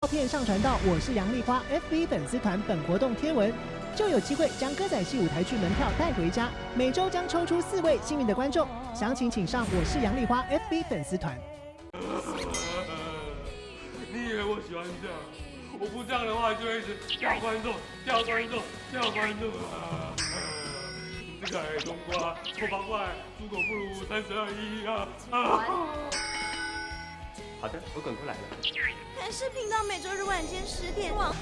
片上传到我是杨丽花 FB 粉丝团本活动贴文，就有机会将歌仔戏舞台剧门票带回家。每周将抽出4位幸运的观众，详情请上我是杨丽花 FB 粉丝团。你以为我喜欢这样？我不这样的话，就会一直掉观众啊！这个冬瓜臭八怪，猪狗不如32啊！好的，我赶快来了。台视频道每周日晚间10点网。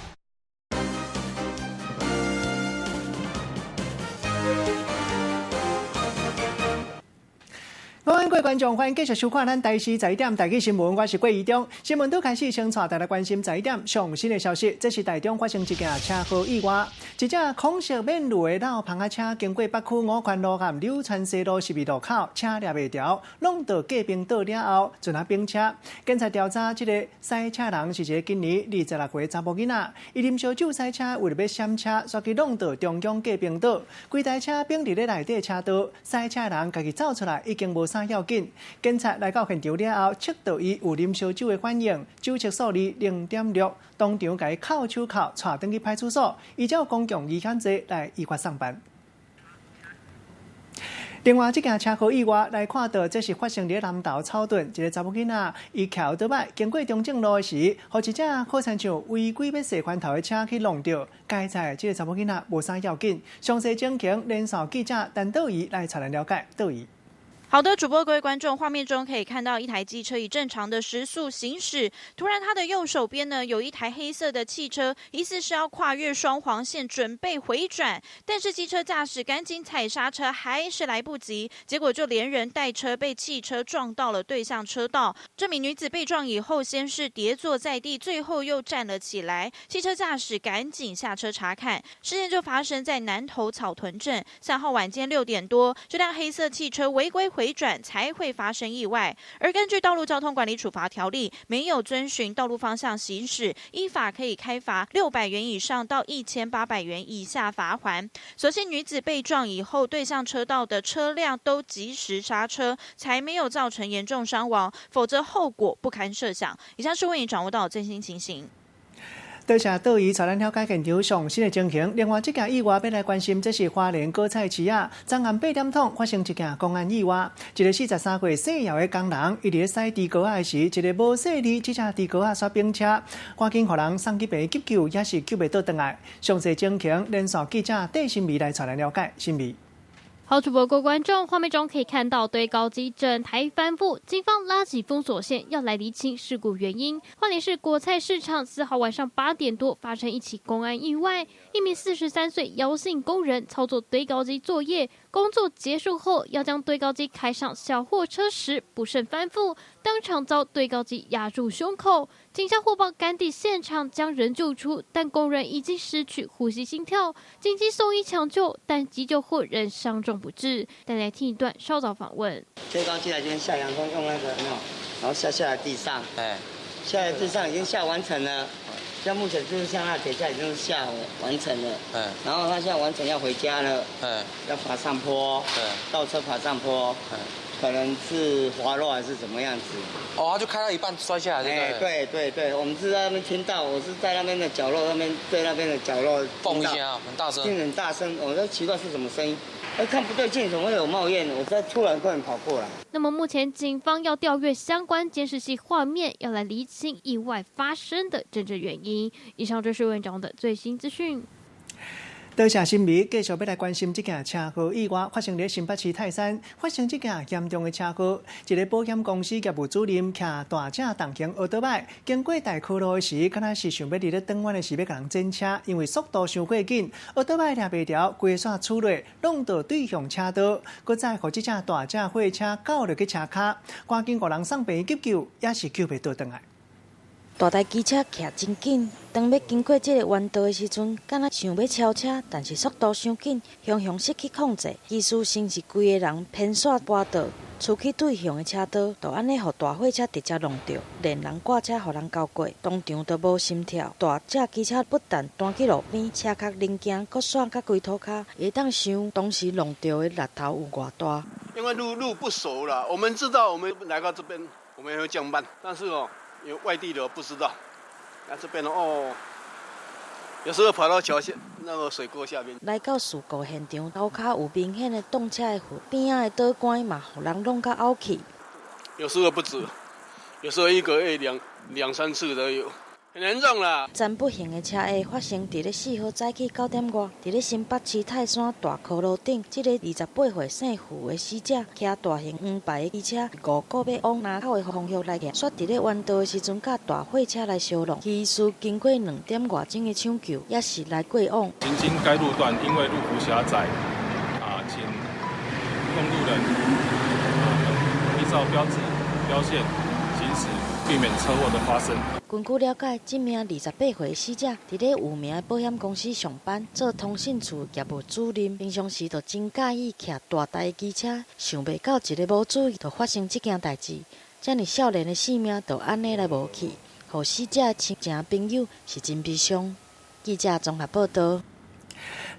各位观众，欢迎继续收看咱台视11点台记新闻，我是郭怡中。新闻都开始，先带大家关心11点上新的消息。这是台中发生一件车祸意外，一架空色免路的老篷车经过北区5权路和柳川西路12路口，车抓袂牢，弄到隔壁道了后，转下并车。警察调查，这个驶车人是一个今年26岁查某囡仔，伊啉烧酒驶车，为了要闪车，所以弄到中央隔壁道，规台车并伫咧内底车道，驶车人家己走出来，已经无啥要紧。警察来到现场了后，测到伊有啉烧酒的反应，酒测数字0.6，当场甲伊铐手铐，带转去派出所，依照公共危险罪来依法上班。另外，这件车祸意外来看到，这是发生在南投草屯一个查某囡仔，伊骑倒摆经过中正路时，互一架好亲像违规要驶环头的车去弄到。该在这个查某囡仔无啥要紧。详细情形，连线记者陈道仪来采咱了解。道仪。好的，主播各位观众，画面中可以看到一台机车以正常的时速行驶，突然它的右手边呢有一台黑色的汽车，疑似是要跨越双黄线准备回转，但是机车驾驶赶紧踩刹车还是来不及，结果就连人带车被汽车撞到了对向车道。这名女子被撞以后，先是跌坐在地，最后又站了起来，汽车驾驶赶紧下车查看。事件就发生在南投草屯镇，3号晚间6点多，这辆黑色汽车违规回转才会发生意外，而根据道路交通管理处罚条例，没有遵循道路方向行驶，依法可以开罚600元以上到1800元以下罚锾。所幸女子被撞以后，对向车道的车辆都及时刹车，才没有造成严重伤亡，否则后果不堪设想。以上是为你掌握到的最新情形。多谢道仪带咱了解现场上新的情形。另外，这件意外要来关心，这是花莲果菜市啊，昨暗8点钟发生一件公安意外。一个43岁姓姚的工人，伊伫咧驶猪膏仔时，一个无细哩这只猪膏仔煞并车，赶紧互人送去病院急救，也是救袂倒转来。详细情形，连线记者戴新美来带咱了解。新美。好，主播各位观众，画面中可以看到堆高机整台翻覆，警方拉起封锁线要来厘清事故原因。花莲市果菜市场4号晚上8点多发生一起公安意外，一名43岁姚姓工人操作堆高机作业，工作结束后要将堆高机开上小货车时不慎翻覆，当场遭堆高机压住胸口。警方获报赶抵现场将人救出，但工人已经失去呼吸心跳，紧急送医抢救，但急救后仍伤重不治。再来听一段稍早访问。推高机来这边下阳光用那个然后下来地上，下来地上已经下完成了。像目前就是像那铁架已经下完成了，然后他现在完成要回家了，要爬上坡，倒车爬上坡，可能是滑落还是怎么样子。哦，他就开到一半摔下来，对，我们是在那边听到，我是在那边的角落，对那边的角落，嘣一下，很大声，听很大声，我都奇怪是什么声音。看不对劲，怎么会有冒烟？我在突然快点跑过来。那么目前警方要调阅相关监视器画面，要来厘清意外发生的真正原因。以上就是院长的最新资讯。多谢新闻，继续要来关心这件车祸意外发生在新北市泰山，发生这件严重的车祸。一个保险公司业务主任骑大正重型奥多摆经过大区路时，敢若是想要伫咧转弯的时要甲人整车，因为速度伤过紧，奥多摆抓袂牢，规煞出落，弄到对向车道，搁再互这只大正货车搞入去车卡，赶紧互人送病院急救，也是救袂倒转来。大台机车骑真紧，当要经过这个弯道的时阵，敢若想要超车，但是速度伤紧，常常失去控制。技术先是规个人偏煞坡道，出去对向的车道，就安尼互大货车直接弄到，连人挂车互人交过，当场都无心跳。大只机车不但弹去路边，车壳零件搁散到规土骹，会当想当时弄到的力头有偌大。因为路不熟了，我们知道我们来到这边，我们也会降慢，但是因为外地的不知道，这边哦，有时候跑到桥下那个水沟下面。来到事故现场，头壳有明显的动车的痕，边仔的倒管嘛，互人弄到凹起。有时候不止，有时候一个月两三次都有。很严重啦！真不幸的车祸发生伫咧4号早起9点外，伫咧新北市泰山大坑路顶，这个28岁姓傅的死者，骑大型黄牌机车5个要往南口的方向来行，煞伫咧弯道的时阵，甲大货车来相撞。技术经过2点外钟的抢救，也是来过往。行经该路段，因为路幅狭窄，请公路人依照标志标线行驶，避免车祸的发生。根据了解，这名28岁的死者伫咧有名的保险公司上班，做通讯处业务主任。平常时就真介意骑大台机车，想袂到一个无注意，就发生这件代志。这么少年的性命就安尼来无去，互死者的亲情朋友是真悲伤。记者综合报道。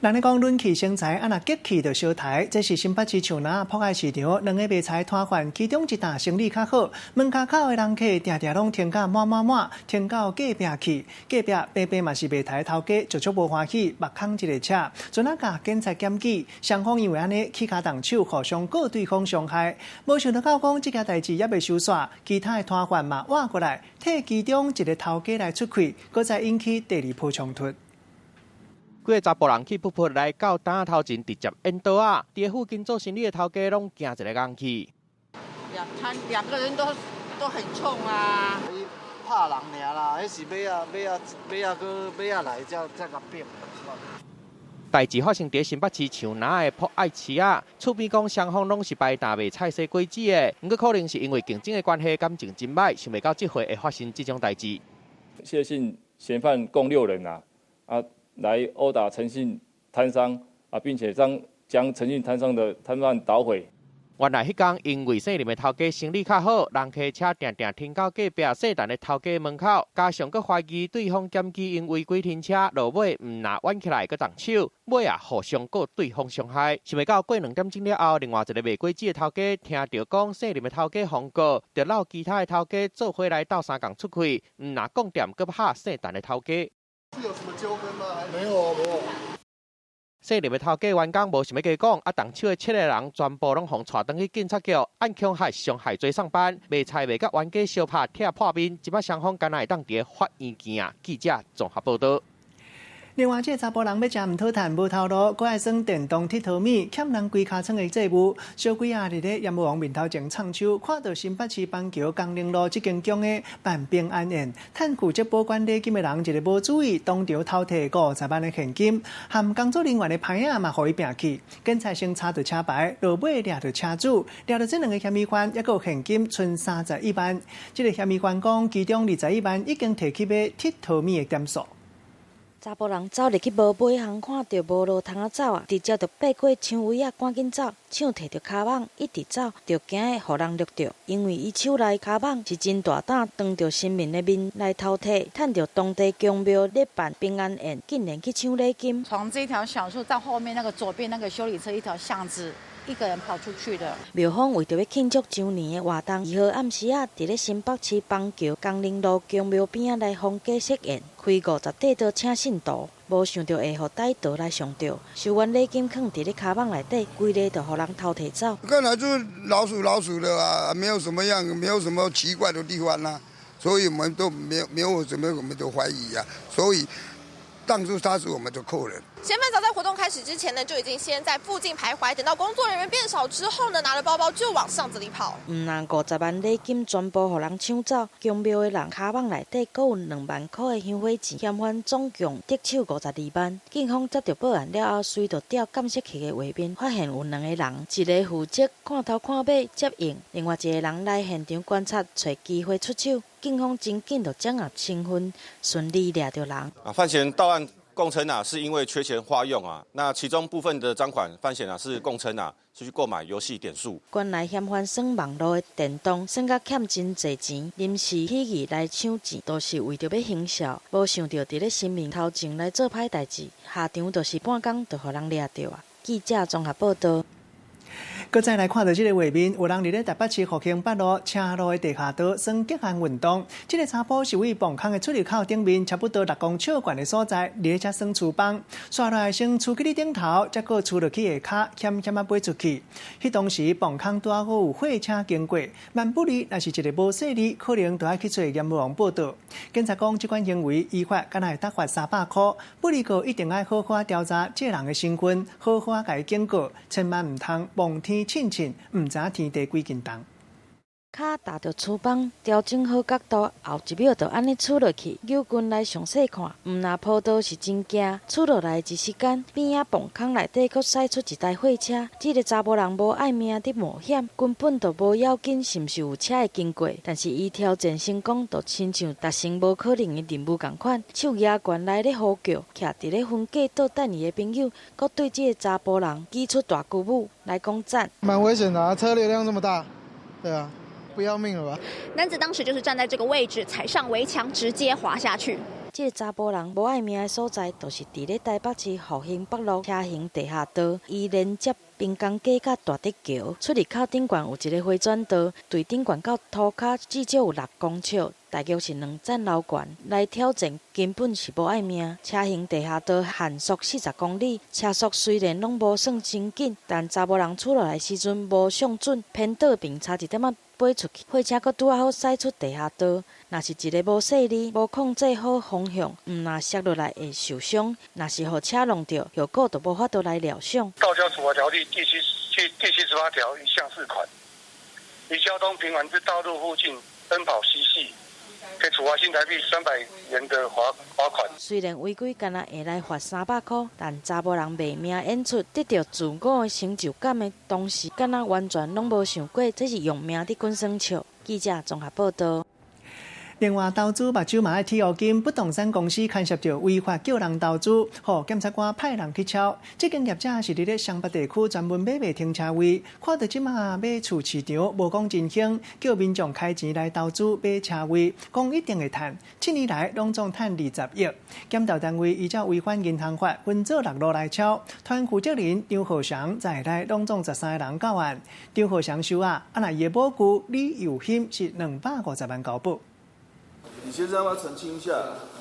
人咧讲，论气生财，啊若急气就烧台。这是新北市树林博爱市场两个卖菜摊贩，其中一档生意较好，门口的人客定定拢停到满，停到隔壁去。隔壁平平嘛是卖菜头家，就足无欢喜，目空一个车，阵啊甲警察检举，双方因为安尼起骹动手，互相告对方伤害。无想到讲这件代志也未收煞，其他的摊贩嘛换过来替其中一个头家来出气，搁再引起第二波冲突。几个查甫人去噗噗来到档头前，直接引刀啊！伫附近做生意的头家拢惊一个硬气。两个人都很冲啊！怕人尔啦，迄是尾仔来才甲变。代志发生伫新北市树林的博爱市啊，厝边讲双方拢是摆摊卖菜色果子的，不过可能是因为竞争的关系，感情真歹，想袂到这回会发生这种代志。谢姓嫌犯共6人啊，来殴打诚信摊商并且将诚信摊商的摊贩捣毁。原来迄天因为姓林的头家生意较好，人客车定定停到隔壁姓陈的头家门口，加上佫怀疑对方检举因违规停车，落尾唔拿挽起来佫动手，尾互相告对方伤害。想袂到过2点钟了后，另外一个卖果子的头家听到讲姓林的头家防告，就闹其他的头家做伙来斗相共出气，唔拿讲店佫拍姓陈的头家。是有什么纠纷吗？没有。姓林的头家员工无想要加讲，动手的7个人全部拢互带转去警察局，按强害伤害罪上班，卖菜卖甲冤家相拍踢破面，即摆双方敢若会当伫法院见啊！记者综合报道。另外，这查甫人要食唔讨趁无头路，搁爱耍电动铁佗米，欠人规尻川的债务。小鬼啊，伫咧阎王面头前唱秋，看到新北市板桥江宁路这间宫的办平安宴，趁负责保管礼金的人一个无注意，当场偷摕50万的现金，含工作人员的牌啊嘛，互伊拼去。警察先查到车牌，落尾抓到车主，抓到这2个嫌疑犯，还有现金存31万。这个嫌疑犯讲，其中21万已经摕去买铁佗米的点数。查甫人走入去无买行，看到无路通啊走啊，直接就爬过墙围啊，赶紧走。抢摕着卡网，一直走，就惊会互人掠着，因为伊手内卡网是真大胆，当着新民的面来偷摕，趁着当地公庙咧办平安宴，竟然去抢礼金。从这条小树到后面那个左边那个修理车一条巷子。一个人跑出去的。庙方为着要庆祝周年的活动，2号暗时啊，伫咧新北市邦桥江宁路公庙边啊来放假设宴，开50块刀请信徒，无想到会互歹徒来上吊，收完礼金放伫咧卡网内底，规个就互人偷摕走。看来就是老鼠的啊，没有什么样，没有什么奇怪的地方啊，所以我们都没有什么，我们都怀疑啊，所以当初杀死我们的客人。嫌犯早在活动开始之前呢，就已经先在附近徘徊，等到工作人员变少之后呢，拿了包包就往巷子里跑。那50万礼金全部互人抢走，公庙的人卡网内底阁有2万块的香火钱，嫌犯总共得手52万。警方接到报案了后，随着调监视器的画面，发现有2个人，一个负责看头看尾接应，另外一个人来现场观察，找机会出手。警方真紧就掌握身份，顺利抓到人。犯嫌到案供称是因为缺钱花用那其中部分的赃款犯嫌是供称是去购买游戏点数。原来嫌犯耍网络的电动，耍到欠真侪钱，临时起意来抢钱，都是为着要行孝。无想到伫咧新民头前来做歹代志，下场就是半工就互人抓到啊！记者综合报道。搁再来看到这个画面，有人伫咧台北市复兴北路车路的地下道耍极限运动。这个查甫是位磅空的出入口顶面，差不多6公尺悬的所在，伫咧遮耍厨房，刷落来先杵起你顶头，再搁杵落去下骹，险险啊飞出去。迄当时磅空拄好有货车经过，万不利若是一个无细哩，可能就要去做阎王报道。警察讲，这款行为依法敢若会得罚300块，不利个一定要好好调查这人的身份，好好甲伊警告，千万唔通望天凊凊，唔知天地几斤重。脚踏着厨房，调整好角度，后一秒就安尼杵落去。友军来详细看，毋若坡道是真惊，杵落来一时间，边仔磅空内底阁驶出一台货车。这个查甫人无爱命伫冒险，根本就无要紧是毋是有车会经过，但是伊挑战成功，就亲像达成无可能的任务共款，手举悬来咧呼叫，徛伫咧分隔倒等伊的朋友，阁对这个查甫人举出大鼓舞来讲赞。蛮危险的啊，车流量这么大，对啊。不要命了吧！男子当时就是站在这个位置，踩上围墙，直接滑下去。这个查甫人无爱命的所在，就是伫咧台北市复兴北路车行地下道，伊连接滨江街甲大竹桥出入口顶悬有一个回转道，对顶悬到涂骹至少有6公尺。大约是2层楼悬，来挑战根本是无爱命。车行地下道限速40公里，车速虽然拢无算真紧，但查某人厝落来时阵无上准，偏倒并差一点仔飞出去。货车阁拄好驶出地下道，若是一个无细力、无控制好方向，毋若摔落来会受伤；若是互车弄着，后果就无法度来料想。道交处罚条例第78条1项4款，以交通平缓之道路附近奔跑嬉戏，可处罚新台币300元的罚款。虽然违规敢若会来罚300块，但查某人卖命演出，得到自我的成就感的同时，敢若完全拢无想过这是用命伫滚耍笑。记者综合报道。另外，投资目睭嘛爱剃乌金，不动产公司牵涉着违法叫人投资，互检察官派人去抄。这间业者是伫咧湘北地区专门买卖停车位，看到即马买厝市场无讲真兴，叫民众开钱来投资买车位，讲一定会赚。7年来拢总赚20亿。检调单位依照违反银行法，分做6路来抄。团负责人张浩翔在内拢总13个人到案。张浩翔收啊，若伊的母舅李友兴是250万交保。你先让我澄清一下。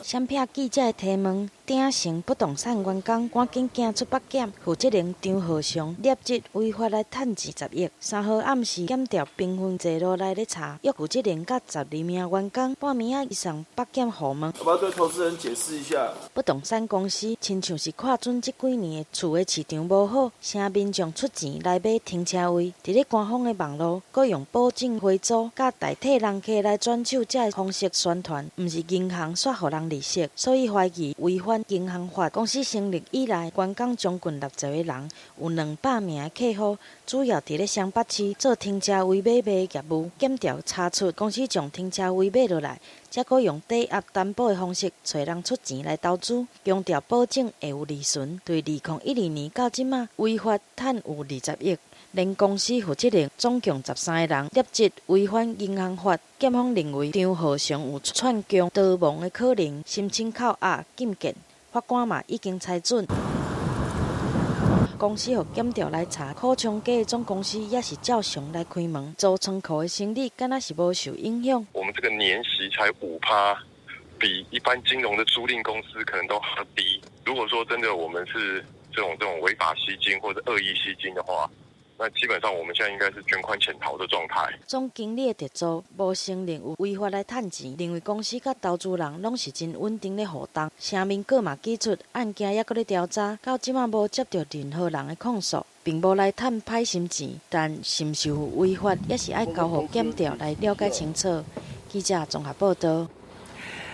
闪避记者的提问，鼎盛不动产员工赶紧行出北检，负责人张浩翔立即违法来赚20亿。3号暗时检调兵分坐落来咧查，约负责人甲12名员工半暝以上北检户门。我要对投资人解释一下，不动产公司亲像是看准这几年的厝的市场无好，请民众出钱来买停车位，伫咧官方的网络，佮用保证回租，甲代替人客来转手这的方式宣传，毋是银行刷互人利息，所以怀疑违反银行法。公司成立以来，员工将近60个人，有200名的客户，主要伫咧湘北市做停车位买卖业务。检调查出，公司将停车位买落来，才阁用抵押担保的方式找人出钱来投资，强调保证会有利润。对2012年到即马，违法赚有20亿。连公司负责人总共13个人，立即违反银行法。检方认为张浩翔有串供逃亡的可能，申请扣押禁见。法官嘛已经裁准，公司互检调来查，口腔价的总公司也是照常来开门，做仓库的生意敢若是无受影响。我们这个年息才5%，比一般金融的租赁公司可能都还低。如果说真的我们是这种违法吸金或者恶意吸金的话，那基本上我们现在应该是卷款潜逃的状态。总经理的特助无承认有违法来赚钱，认为公司甲投资人拢是真稳定咧互动。声明阁嘛指出，案件也阁咧调查，到即马无接到任何人的控诉，并无来赚歹心钱，但是毋是有违法，也是爱交互检调来了解清楚。记者综合报道。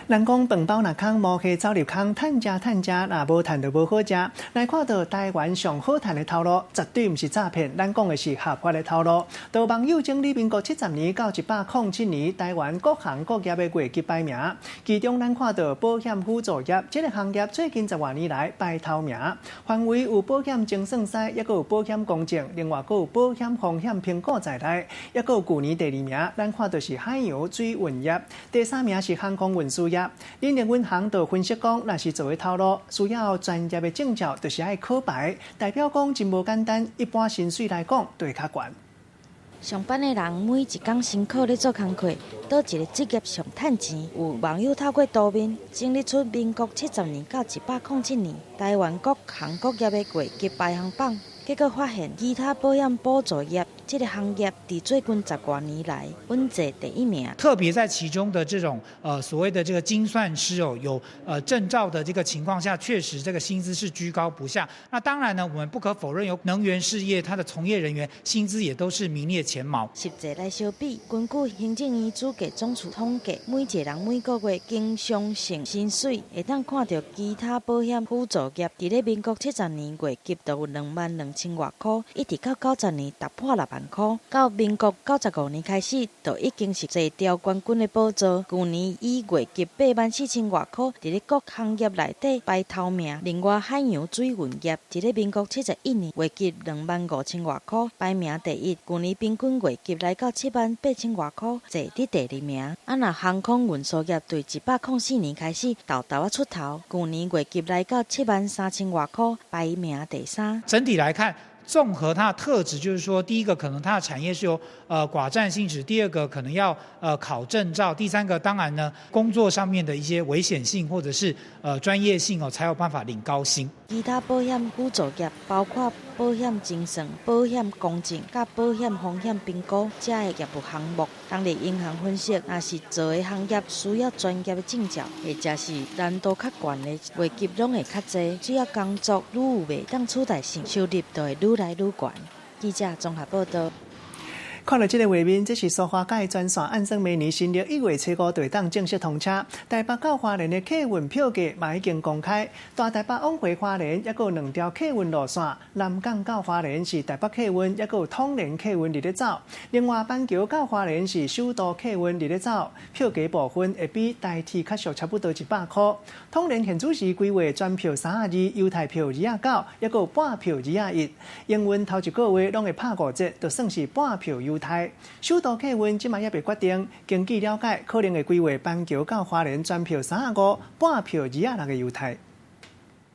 人讲饭包若空，毛客走入空，趁食，若无趁就无好食。来看到台湾上好趁的头路，绝对毋是诈骗，咱讲的是合法的头路。导网友整理民国70年到107年，台湾各行各业的月绩排名，其中咱看到保险辅助业这个行业最近10多年来排头名，范围有保险精算师，也有保险公证，另外还有保险风险评估在内，也有去年第2名，咱看到是海洋水运业，第3名是航空运输业。业。林连银行就分析讲，若是作为头路，需要专业的证照，就是爱考牌，代表讲真无简单。一般薪水来讲，就会较悬。上班的人每一天辛苦咧做工课，倒一个职业上趁钱？有网友透过图片整理出民国70年到107年台湾各行各业的月绩排行榜，结果发现其他保险补助业这个行业伫最近10多年来稳坐第一名。特别在其中的这种所谓的这个精算师有证照的这个情况下，确实这个薪资是居高不下。那当然呢，我们不可否认，有能源事业它的从业人员薪资也都是名列前茅。实际来相比，根据行政院主计总处统计，每一个人每个月经常性薪水，会当看到其他保险辅助业伫咧民国70年月绩就有22000多块，一直到90年突破6万块。到民国95年开始，就已经是坐调冠军的宝座。去年以月绩84000多块，伫咧各行业内底排头名。另外，海洋水运业伫咧民国71年月绩25000多块，排名第一。去年平均月绩来到78000多块，坐伫第2名。若航空运输业对104年开始豆豆出头，去年月绩来到73000多块，排名第3。整体来看，综合它的特质，就是说，第一个可能它的产业是有寡占性质，第二个可能要考证照，第三个当然呢，工作上面的一些危险性或者是专业性才有办法领高薪。其他保险辅助业包括保险精算、保险公证、甲保险风险评估这个业务项目。当地银行分析，若是做的行业需要专业的证照，或者是难度较悬的，月绩拢会较济。只要工作愈有袂当取代性，收入就会愈来愈悬。记者综合报道。看到这个画面，这是苏花改专线，按算明年新历1月7号就当正式通车。台北到花莲的客运票价嘛已经公开，大台北往回花莲，还有2条客运路线，南港到花莲是台北客运，还有统联客运伫咧走。另外，板桥到花莲是首都客运伫咧走，票价部分会比台铁较俗差不多100块。统联现主是规划专票32，优待票29，还有半票21。营运头1个月拢会拍5折，就算是半票优待。首都客运即卖也未决定，经据了解，可能会规划板桥到花莲专票35，半票26的优待。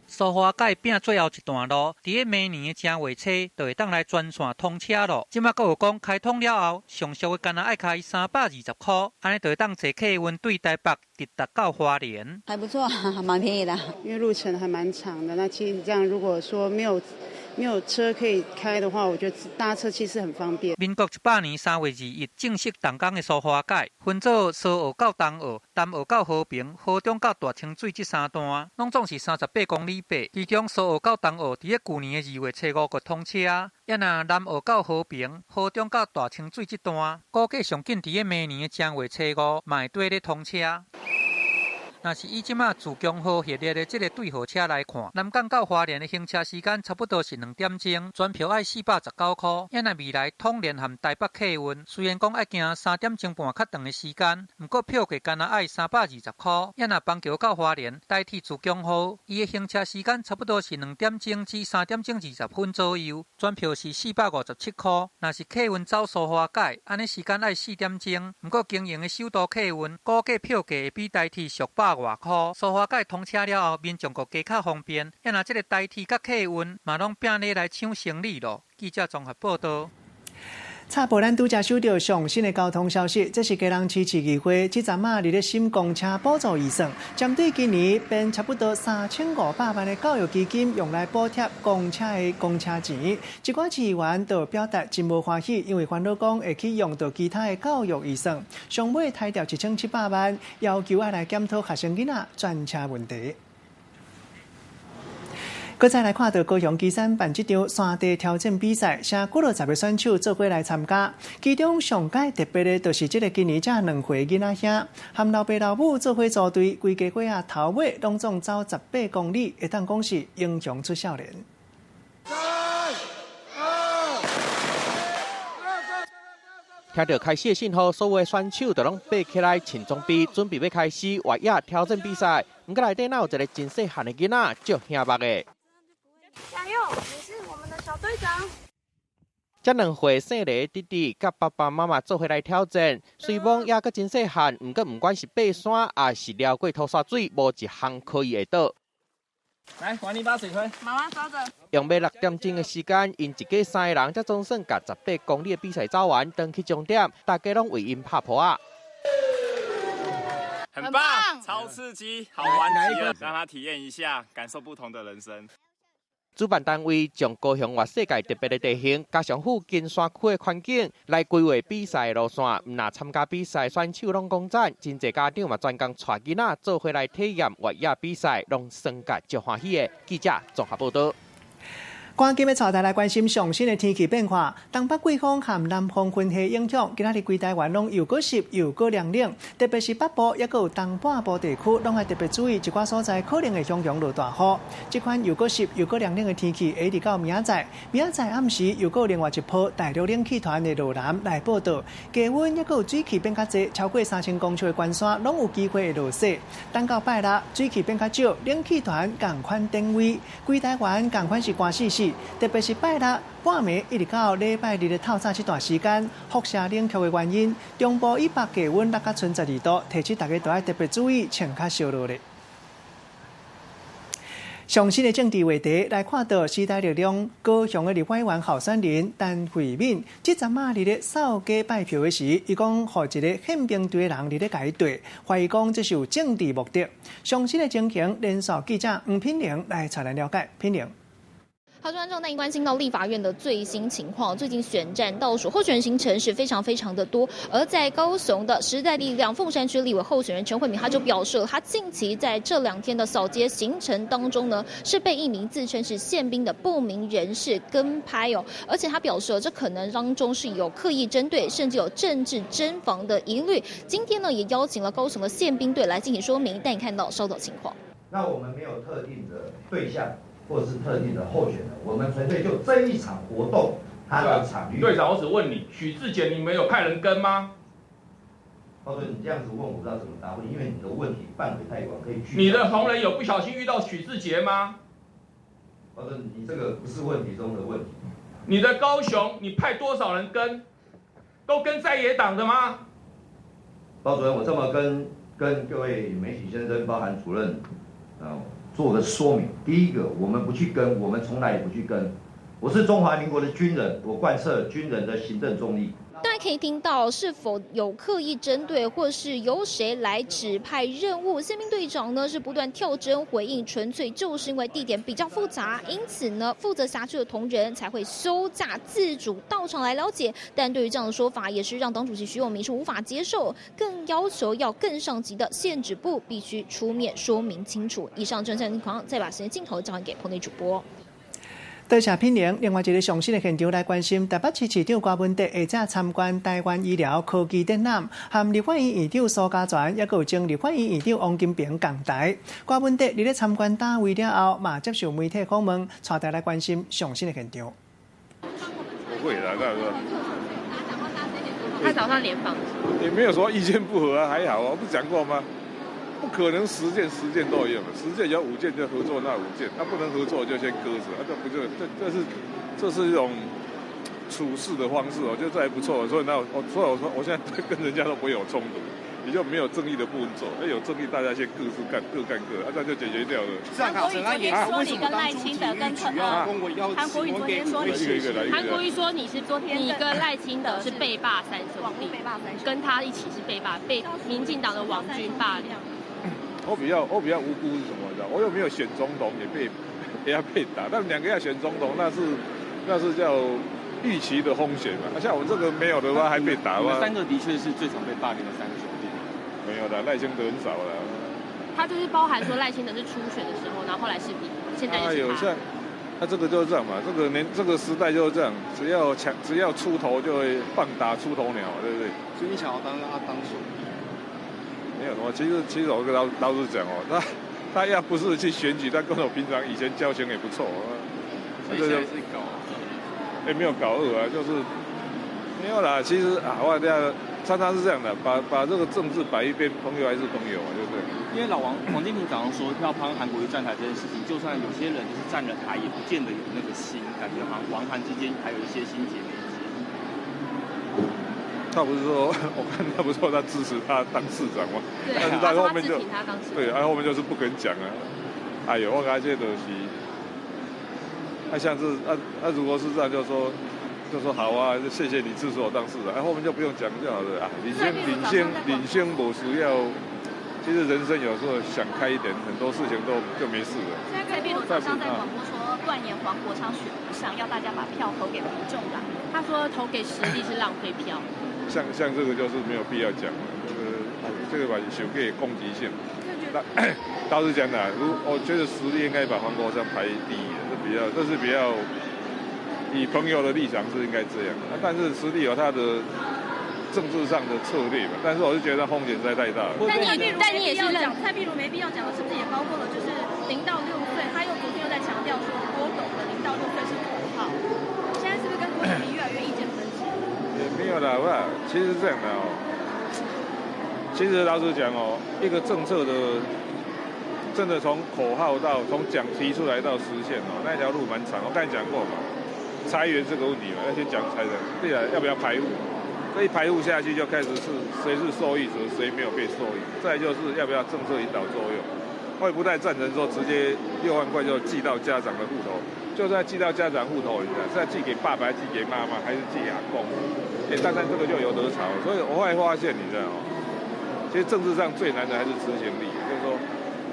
苏花改拼最后一段路，伫咧明年的正月初就会当来专线通车咯。即马阁有讲开通了后，上俗的干那爱开320块，安尼就会当坐客运对台北直达到花莲。还不错，蛮便宜的，因为路程还蛮长的。那其实这样，如果说没有车可以开的话，我觉得搭车其实很方便。民国18年3月2日正式动工的苏花改，分做苏澳到东澳、东澳到和平、河中到大清水这3段，拢总是38公里北。其中苏澳到东澳伫咧去年的2月7号就通车，也那南澳到和平、河中到大清水这段，估计上紧伫咧明年的正月7号嘛会对咧通车。若是以即马自强号系列的这个对号车来看，南港到花莲的行车时间差不多是2点钟，全票爱419块。也若未来统联和台北客运虽然讲爱行3点钟半较长的时间，不过票价干那爱320块。也若板桥到花莲代替自强号，伊的行车时间差不多是2点钟至3点钟20分左右，全票是457块。若是客运走苏花改，安尼时间爱4点钟，不过经营的首都客运估计票价会比代替俗100外块。苏花改通车了后，民众阁加较方便。也若这个代替甲客运嘛拢拼咧来抢生意咯。记者综合报道。插播咱拄则收到上新的交通消息，这是基隆市市议会即阵啊，伫咧审公车补助预算，针对今年编差不多3500万的教育基金，用来补贴公车的公车钱。一寡市议员就表达真无欢喜，因为烦恼讲会去用到其他的教育预算，上尾抬掉1700万，要求要来检讨学生囡仔专车问题。搁再来看到高雄旗山办这场山地挑战比赛，请几落10个选手做过来参加。其中上届特别的，就是这个今年这2岁囡仔兄，和老爸老母做伙组队，规家伙啊头尾拢总走18公里，会当讲是英雄出少年。听到开始的信号，所有的选手就拢爬起来穿装备，准备要开始越野挑战比赛。不过内底哪有一个真细汉的囡仔，足兄目的。加油！你是我们的小队长。这2岁姓李的弟弟，甲爸爸妈妈做伙来挑战。虽梦也阁真细汉，毋过不管是爬山，也是撩过土沙水，无一项可以会到。来，还你把水杯。妈妈抓着。用要6点钟的时间，因一家3个人才总算甲18公里的比赛走完，登去终点，大家拢为因拍破啊！很棒，超刺激，好玩极了，让他体验一下，感受不同的人生。主办单位将高雄外世界特别的地形，加上附近山区的环境，来规划比赛路线。唔那参加比赛选手拢讲赞，真侪家长嘛专工带囡仔做回来体验越野比赛，拢算甲足欢喜的。记者综合报道。赶紧要带大家来关心上新的天气变化。东北季风和南方云系影响，今仔日规台湾拢又过湿又过凉冷，特别是北部也有东半部地区，拢要特别注意一寡所在可能会相拥落大雨。这款又过湿又过凉冷的天气，会直到明仔暗时又有另外一波大陆冷气团的路南来报道，低温也有水汽变较侪，超过3000公尺的关山拢有机会会落雪。等到拜六，水汽变较少，冷气团同款定位，规台湾同款是寒死死。特别是拜六半暝一直到礼拜日的透早这段时间，辐射冷却的原因，中部以北低温落到剩12度，提醒大家都要特别注意穿较少落咧。上新的政治话题来看到时代力量高雄的立法院候选人陈慧敏，这阵啊伫咧扫街拜票的时，伊讲，互一个宪兵队的人伫咧甲伊对，怀疑讲这是有政治目的。上新的情形，连续记者吴品玲来带咱了解。品玲。好，观众带您关心到立法院的最新情况。最近选战倒数，候选人行程是非常的多。而在高雄的时代力量凤山区立委候选人陈慧敏，他就表示了，他近期在这2天的扫街行程当中呢，是被一名自称是宪兵的不明人士跟拍哦。而且他表示了，这可能当中是有刻意针对，甚至有政治侦防的疑虑。今天呢，也邀请了高雄的宪兵队来进行说明，带你看到稍早情况。那我们没有特定的对象。或是特定的候选人，我们纯粹就这一场活动，它的场域。队长，我只问你，许志杰，你们有派人跟吗？包哥，你这样子问，我不知道怎么答复你，因为你的问题范围太广，可以去。你的同仁有不小心遇到许志杰吗？包哥，你这个不是问题中的问题。你的高雄，你派多少人跟？都跟在野党的吗？包主任，我这么跟各位媒体先生，包含主任，做个说明。第一个，我们不去跟，我们从来也不去跟。我是中华民国的军人，我贯彻军人的行政中立。大家可以听到是否有刻意针对，或是由谁来指派任务？宪兵队长呢是不断跳针回应，纯粹就是因为地点比较复杂，因此呢负责辖区的同仁才会休假自主到场来了解。但对于这样的说法，也是让党主席徐永明是无法接受，更要求要更上级的县指部必须出面说明清楚。以上正情况，再把时间镜头交还给棚内主播。多谢品玲。另外一个上新的现场来关心，台北市市长郭文德下晝参观台湾医疗科技展览，和立法院院长苏家全，也有前立法院院长王金平共台。郭文德伫咧参观单位了后，嘛接受媒体访问，带大家来关心上新的现场。不会啦，大哥。他早上联访也没有说意见不合啊，还好啊，不讲过吗？不可能10件都一样的，10件有5件就合作那5件，他不能合作就先搁着，这不就这是一种处事的方式，我觉得这还不错，所以我现在跟人家都不会有冲突，你就没有正义的不能走，那有正义大家先各干各，这样就解决掉了。韩国瑜昨天说你跟赖清德跟韩国瑜昨天说你是韩国瑜说你是昨天你跟赖清德是被霸三兄弟，跟他一起是被民进党的网军霸凌。我比较无辜是什么？我又没有选总统，也要被打。但2个要选总统，那是叫预期的风险嘛。像我这个没有的话，还被打的话。你们3个的确是最常被霸凌的3个兄弟。没有的，赖清德很少了。他就是包含说赖清德是初选的时候，然后后来是你，现在就是他。那这个就是这样嘛，这个时代就是这样，只要出头就会棒打出头鸟，对不对？所以你想要当首。没有什么，其实我跟老实讲哦，他要不是去选举，他跟我平常以前交情也不错。所以现在是搞，没有搞恶啊，就是没有啦。其实我这样常常是这样的，把这个政治摆一边，朋友还是朋友嘛，对不对？因为王金平早上说要帮韩国瑜站台这件事情，就算有些人就是站了台，也不见得有那个心，感觉好像王韩之间还有一些心结没结。他不是说，我看他不是说他支持他当市长吗？对，但是他后面就对，后面就是不肯讲啊。哎呦，我感觉就是，像是如果是这样，就说好啊，谢谢你支持我当市长，后面就不用讲就好了啊。领先我需要。其实人生有时候想开一点，很多事情就没事了。现在蔡壁如早上在广播说，断言黄国昌选不上，要大家把票投给民众党。他说投给实力是浪费票。像这个就是没有必要讲了，这个吧，有给攻击性。倒是讲的，我觉得实力应该把黄国昌排第一，这是比较以朋友的立场是应该这样。但是实力有他的。政治上的策略吧，但是我是觉得风险实在太大了。但你也是讲蔡壁如没必要讲的，是不是也包括了就是0到6岁？他昨天又在强调说郭董的0到6岁是口号，现在是不是跟郭董越来越意见分歧？也没有啦，不，其实是这样的哦。其实老实讲哦，一个政策的真的从口号到从提出来到实现哦，那条路蛮长。我刚才讲过嘛，裁员这个问题嘛，要先讲裁员，对啊，要不要排污？这一排污下去，就开始是谁是受益者，谁没有被受益。再来就是要不要政策引导作用，我也不太赞成说直接6万块就寄到家长的户头，就算寄到家长户头，是要寄给爸爸、寄给妈妈，还是寄给阿公？当然这个就有得吵。所以我会发现，你知道哦，其实政治上最难的还是执行力，就是说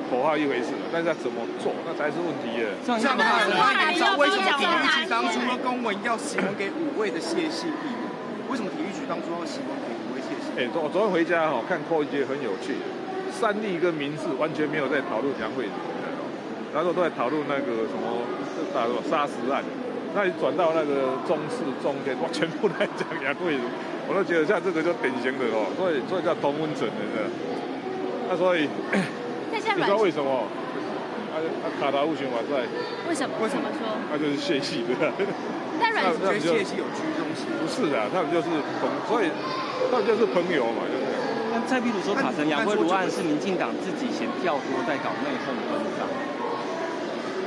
口号一回事，但是要怎么做，那才是问题耶。像他为什么体育局当初的公文要写给5位的谢系艺人？为什么体育局当初要喜欢给5位谢系？我昨天回家看扣一节很有趣的，三立跟民视完全没有在讨论杨惠茹，然后都在讨论那个什么打什么杀死案，那你转到那个中视、中天，哇，全部在讲杨惠茹，我都觉得像这个就典型的所以叫同温层的，那所以你知道为什么？卡达乌巡完赛，为什么说？那就是谢系的。但阮觉得谢系有居中性？不是的，他们就是所以他们就是朋友嘛，就是。但蔡壁如说卡成杨惠茹案是民进党自己嫌票多在搞内讧分赃，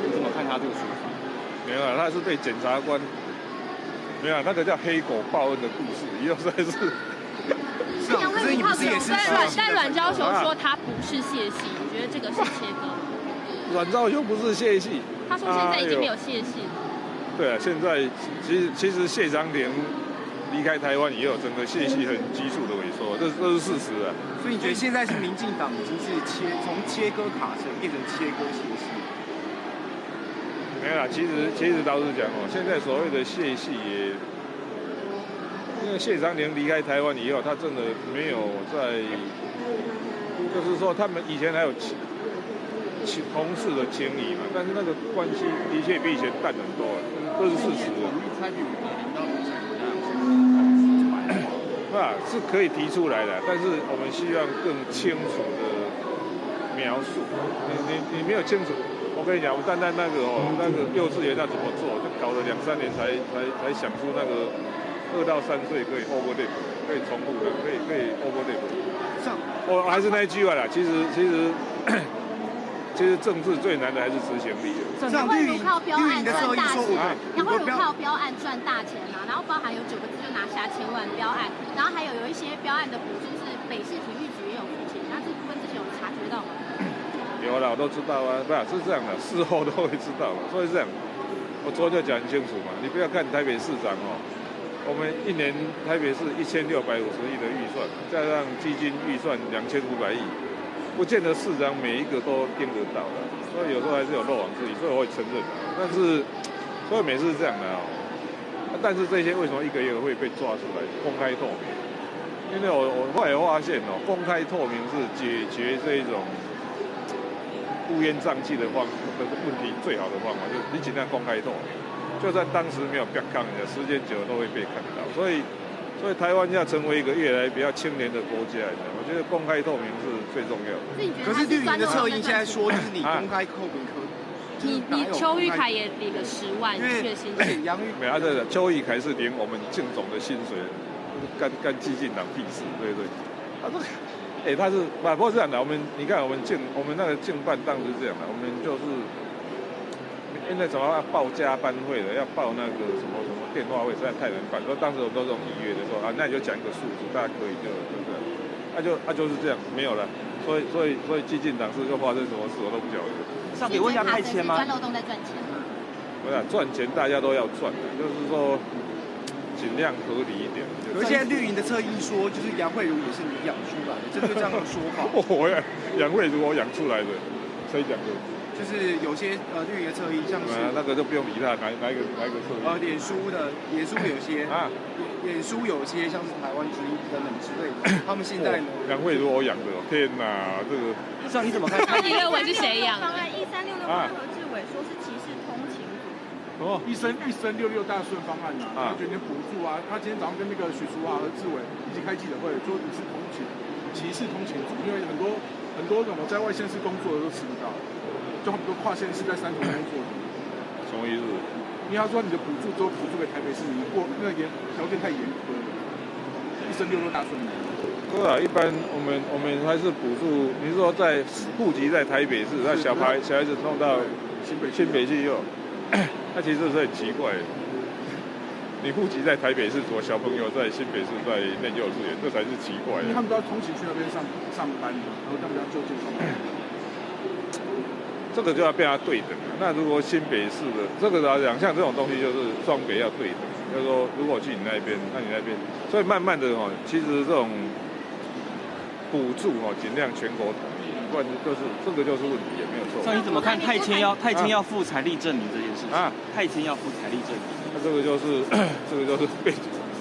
你怎么看他这个说法？没有，他是对检察官，没有那个叫黑狗报恩的故事，以后实在是。杨惠茹但阮昭雄说他不是谢系，你觉得这个是切割？阮昭雄不是谢系，他说现在已经没有谢系了。对啊，现在其实谢长廷离开台湾以后，整个谢系很急速的萎缩，这是事实啊。所以你觉得现在是民进党已经是从切割卡城变成切割谢系？没有啦，其实老实讲现在所谓的谢系也，因为谢长廷离开台湾以后，他真的没有在，就是说他们以前还有同事的情谊嘛，但是那个关系的确比以前淡很多，这是事实。是可以提出来的，但是我们希望更清楚的描述。你没有清楚，我跟你讲，我单单那个幼稚园要怎么做，就搞了2、3年才想出那个2到3岁可以 overlap， 可以重复的，可以 overlap。我还是那一句话啦，其实政治最难的还是执行力。杨惠茹靠标案赚大钱，杨惠茹靠标案赚大钱啊，然后包含有9个字就拿下1000万标案，然后还有一些标案的补助是北市体育局也有付钱，那这部分之前有察觉到吗？有啦，我都知道啊，不是这样的，事后都会知道，所以是这样。我昨天就讲很清楚嘛，你不要看台北市长我们一年台北市1650亿的预算，加上基金预算2500亿。不见得市长每一个都盯得到的，所以有时候还是有漏网之鱼，所以我会承认但是，所以每次是这样的但是这些为什么一个一个会被抓出来公开透明？因为我后来发现公开透明是解决这一种乌烟瘴气的问题最好的方法，就是你尽量公开透明，就算当时没有被看的，时间久了都会被看到，所以台湾要成为一个越来比较清廉的国家，我觉得公开透明是最重要的。可是绿营的侧翼现在说，就是你公开透明你邱玉凯也领了10万月薪水，没有这个邱玉凯是领我们竞总的薪水，干激进党屁事，对。他是不是这样的？你看我们那个竞办当时是这样的，我们就是现在怎么要报加班费的，要报那个什么电话费，实在太难办。所以当时我们都这种预约的时候啊，那你就讲一个数字，大家可以就是这样，没有了。所以激进党是又发生什么事我都不晓得。是要给问一下派签吗？钻漏洞在赚钱吗？不是赚钱，大家都要赚的，就是说尽量合理一点。可是现在绿营的侧翼说，就是杨慧茹也是你养出来的，针对这样的说法。杨慧茹我养出来的，谁讲的？就是有些绿营的侧翼，像是那个就不用理他，哪一个侧翼？脸书有些脸书有些像是台湾之音等等之类的，他们现在呢？杨慧茹我养的，天哪，这个。这样你怎么看？你认为是谁养？方案1366跟何志伟说是歧视通勤族。1366大顺方案啊，觉得补助啊，他今天早上跟那个许淑华和志伟一起开记者会，说你是歧视通勤族，因为很多什么在外县市工作的都吃不到，就很多跨县市在三重工作的。什么意思？因为他说你的补助只有补助给台北市，你过那个条件太严苛了。1366大顺。对啊，一般我们还是补助。你是说在户籍在台北市，那小孩子弄到新北去又，那其实是很奇怪的。你户籍在台北市，我小朋友在新北市在念幼稚园，这才是奇怪的。因为他们都要通勤去那边上班，然后他们要就近上班。这个就要被他对等。那如果新北市的这个来讲，像这种东西就是双北要对等。就是说，如果去你那边，那你那边，所以慢慢的其实这种补助尽量全国统一，不然就是这个就是问题，也没有错。那你怎么看太迁要付财力证明这件事情？太迁要付财力证明，那这个就是被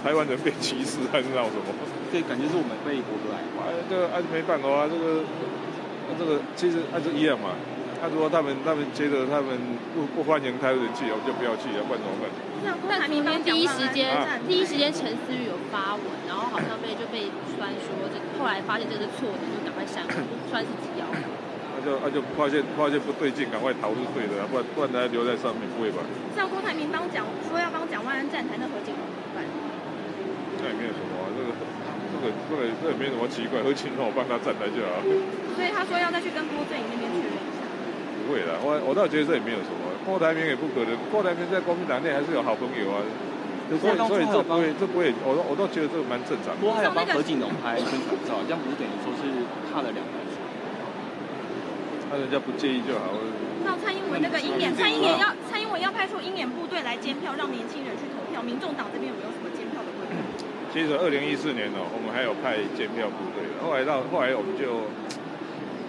台湾人被歧视还是闹什么？对，感觉是我们被剥夺来。这个没办法啊，这个其实是一样嘛。他说他们觉得他们不欢迎台湾人去，我们就不要去了，不然怎么办？但昨天第一时间陈思宇有发文，然后好像被传说后来发现这是错的，就赶快删文，算是机要。就发现不对劲，赶快逃是对的，不然大家留在上面不会吧？像郭台铭说要帮蒋万安站台，那何景荣怎么办？那也没有什么啊，这也没什么奇怪，何景荣我帮他站台就好。所以他说要再去跟郭正颖那边确认一下。不会啦，我倒觉得这也没有什么。郭台铭也不可能，郭台铭在国民党内还是有好朋友啊，所以这不会，我都觉得这个蛮正常的。不过还有帮何景荣拍宣传照，这样不是等于说是踏了两台船？那人家不介意就好。那蔡英文那个蔡英文要派出鹰眼部队来监票，让年轻人去投票。民众党这边有没有什么监票的规划？其实2014年我们还有派监票部队的，后来我们就。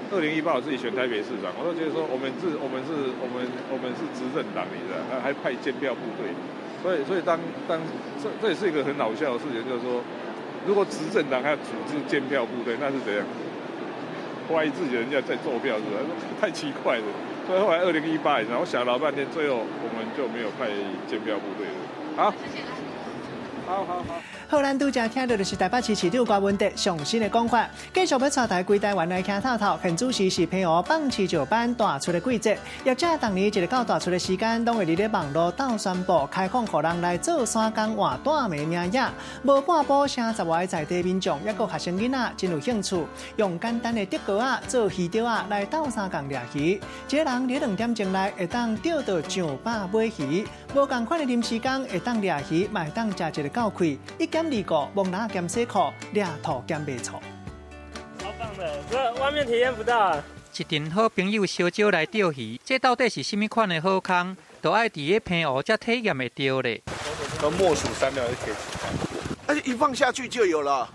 2018我自己选台北市长，我都觉得说我们是执政党，你知道，还派监票部队，所以当这也是一个很好笑的事情，就是说，如果执政党还要组织监票部队，那是怎样？怀疑自己人家在做票是吧？太奇怪了。所以后来2018年，我想了老半天，最后我们就没有派监票部队了。好，好。好，咱拄则听到的是台北市市长郭文哲上新的讲法，继续要带台规台湾来听透透。现主时是配合放市石班大出的季节，业者当年一个到大出的时间，拢会伫咧网络斗宣布开放，互人来做山工换大暝领业。无半步成10外在地民众，抑个学生囡仔真有兴趣，用简单的竹竿啊做鱼钓啊来斗山工掠鱼。一个人伫2点钟内会当钓到上百尾鱼，无共款的临时工会当掠鱼，嘛会当食一个够快。1.25，蒙拿兼洗裤，掠兔兼卖醋。超棒的，这外面体验不到啊！一群好朋友烧酒来钓鱼，这到底是什么款的好康？都爱伫个平湖才体验会到咧。莫属3秒就可以吃，而且一放下去就有了。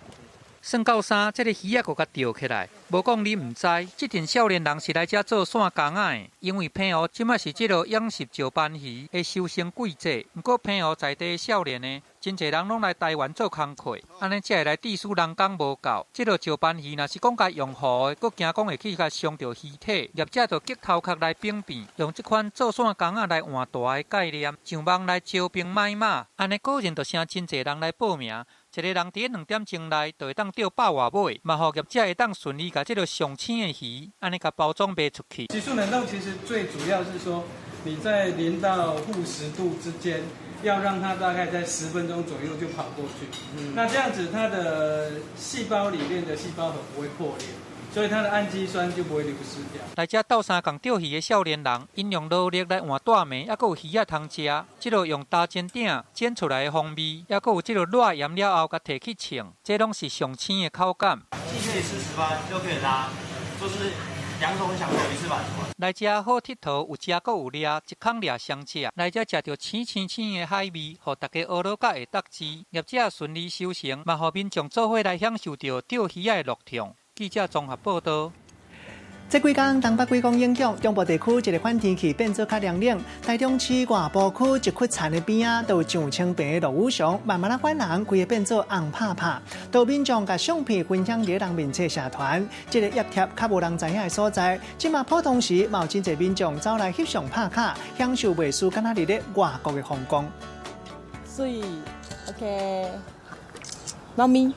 算到3，这个鱼啊，佫甲钓起来。无讲你唔知，这群少年人是来这做线工仔的。因为平湖即摆是这个养殖石斑鱼的收成季节，不过平湖在地少年呢，真侪人拢来台湾做工课，安尼才会来抵输人工无够。这个石斑鱼若是讲甲用好的，佫惊讲会去甲伤到鱼体，业者就激头壳来兵变，用这款做线工仔来换大的概念，上网来招兵买马，安尼果然就成真侪人来报名。一个人伫2点钟内就会当钓100外尾，嘛互业者会当顺利甲这个上青的鱼，安尼甲包装卖出去。急速冷冻其实最主要是说，你在0到-10度之间，要让它大概在10分钟左右就跑过去。那这样子它的细胞里面的细胞核不会破裂，所以它的氨基酸就不会流失掉。来遮斗相共钓鱼的少年人，因用劳力来换大暝，还佫有鱼仔通食。即落用大煎鼎煎出来的风味，还佫有即落热盐了后，甲摕去称，这拢是上青的口感。既可以吃石斑，又可以拉，就是两种享受一次满足。来遮好佚佗，有食佫有掠，一空掠双吃。来遮食到青的海味，互大家学到甲会得志，业者顺利收成，嘛互民众做伙来享受到钓鱼仔的乐趣。记者综合报道。这几天东北季风影响，中部地区一个反天气变做较凉冷。台中市外部区一窟田的边啊，都有上清白的落雨翔，慢慢反蓝，规个变做红拍拍。都民众甲相片分享伫人面册社团，这个叶贴较无人知影的所在，即马普通时嘛有真侪民众走来翕相拍卡，享受袂输敢若伫咧外国的风光。水 ，OK， 猫咪。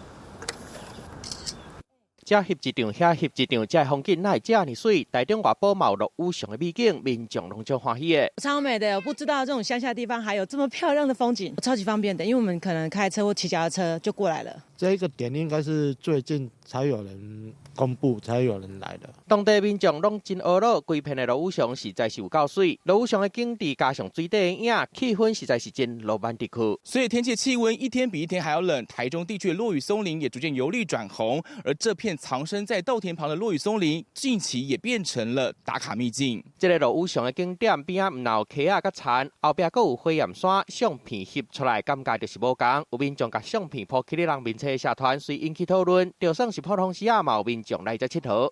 这翕一张，遐翕一张，这风景哪会这么水？台中外埔嘛有落雨翔的美景，民众拢足欢喜的。超美的，我不知道这种乡下地方还有这么漂亮的风景，超级方便的，因为我们可能开车或骑脚踏车就过来了。这一个点应该是最近才有人公布，才有人来的。当地民众拢真懊恼，规片的落雨翔实在是有够水，落雨翔的景致加上水底的影，气氛实在是真浪漫地区。所以天气气温一天比一天还要冷，台中地区的落雨松林也逐渐由绿转红，而这片藏身在稻田旁的落雨松林，近期也变成了打卡秘境。这个落雨翔的景点边啊，唔有溪啊、甲田，后壁佫有火焰山，相片翕出来感觉就是无同。有民众甲相片抛起咧人面册社团，随引起讨论，就算是普通时啊，嘛有民众来这佚佗。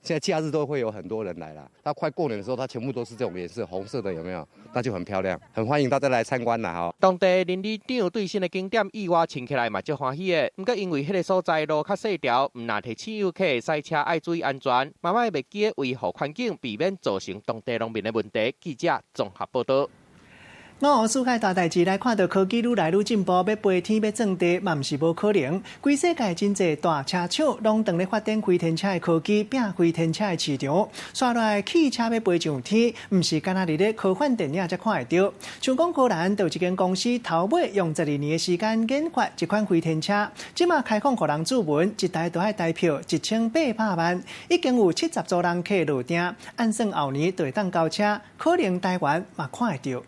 现在假日都会有很多人来啦，那快过年的时候，它全部都是这种颜色，红色的有没有？那就很漂亮，很欢迎大家来参观啦哈。当地邻里长对新的景点意外穿起来嘛足欢喜的，不过因为迄个所在路较细条，唔若提醒游客赛车爱注意安全，慢慢袂记维护环境，避免造成当地农民的问题。记者综合报道。我世界大代志来看到科技愈来愈进步，要飞天要种地，嘛毋是无可能。规世界真侪大车厂拢当咧发展开天车的科技，拼开天车的市场。刷来汽车要飞上天，毋是干那伫咧科幻电影才看会到。像讲荷兰就有一间公司头尾用12年的时间研发一款飞天车，即马开放互人注文，一台都要台票1800万，已经有70组人客落订，按算后年就会当交车，可能台湾嘛看会到。